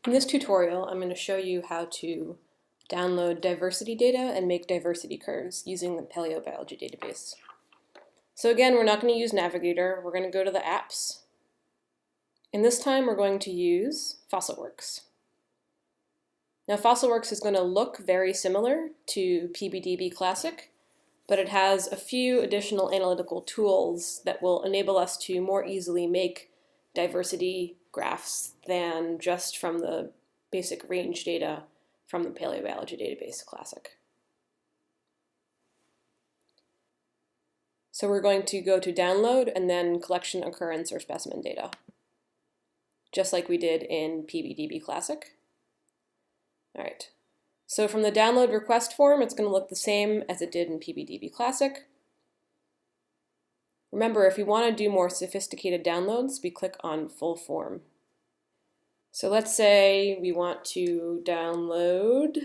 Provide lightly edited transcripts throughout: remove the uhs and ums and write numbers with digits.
In this tutorial, I'm going to show you how to download diversity data and make diversity curves using the paleobiology database. So again, we're not going to use Navigator, we're going to go to the apps. And this time we're going to use FossilWorks. Now FossilWorks is going to look very similar to PBDB Classic, but it has a few additional analytical tools that will enable us to more easily make diversity graphs than just from the basic range data from the Paleobiology Database Classic. So we're going to go to download and then collection, occurrence, or specimen data, just like we did in PBDB Classic. All right, so from the download request form, it's going to look the same as it did in PBDB Classic. Remember, if we want to do more sophisticated downloads, we click on full form. So let's say we want to download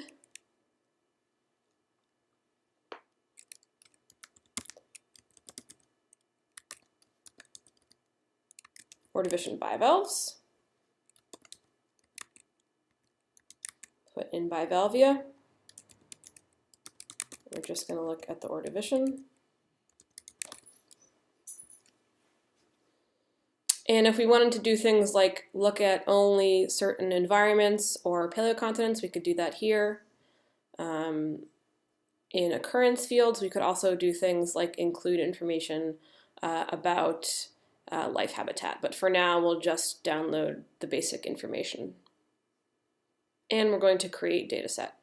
Ordovician bivalves. Put in bivalvia. We're just going to look at the Ordovician. And if we wanted to do things like look at only certain environments or paleocontinents, we could do that here. In occurrence fields, we could also do things like include information about life habitat. But for now, we'll just download the basic information. And we're going to create data set.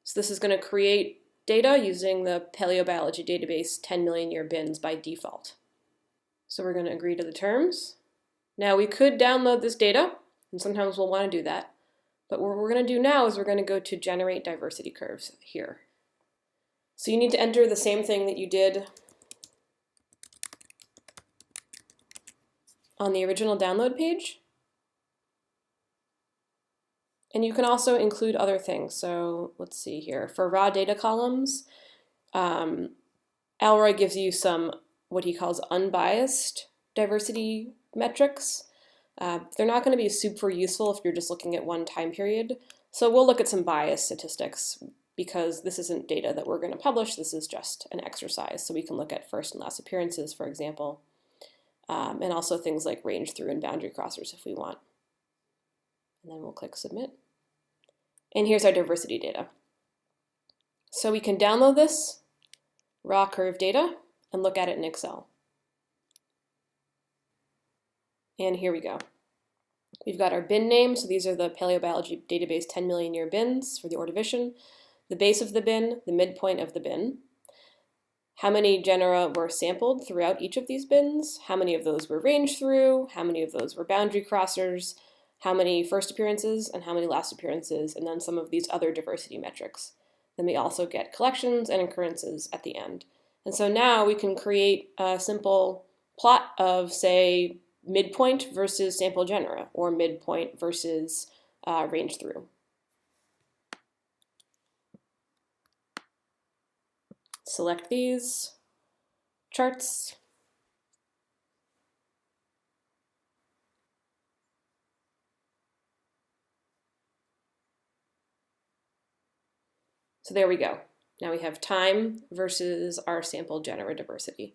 So this is going to create data using the Paleobiology Database 10 million year bins by default. So we're going to agree to the terms. Now we could download this data, and sometimes we'll want to do that. But what we're going to do now is we're going to go to generate diversity curves here. So you need to enter the same thing that you did on the original download page. And you can also include other things. So let's see here. For raw data columns, Alroy gives you some what he calls unbiased diversity metrics. They're not going to be super useful if you're just looking at one time period. So we'll look at some bias statistics because this isn't data that we're going to publish. This is just an exercise. So we can look at first and last appearances, for example, and also things like range through and boundary crossers if we want. And then we'll click submit. And here's our diversity data. So we can download this raw curve data and look at it in Excel. And here we go. We've got our bin name, so these are the Paleobiology Database 10 million year bins for the Ordovician, the base of the bin, the midpoint of the bin, how many genera were sampled throughout each of these bins, how many of those were ranged through, how many of those were boundary crossers, how many first appearances and how many last appearances, and then some of these other diversity metrics. Then we also get collections and occurrences at the end. And so now we can create a simple plot of, say, midpoint versus sample genera, or midpoint versus range through. Select these charts. So there we go. Now we have time versus our sample genera diversity.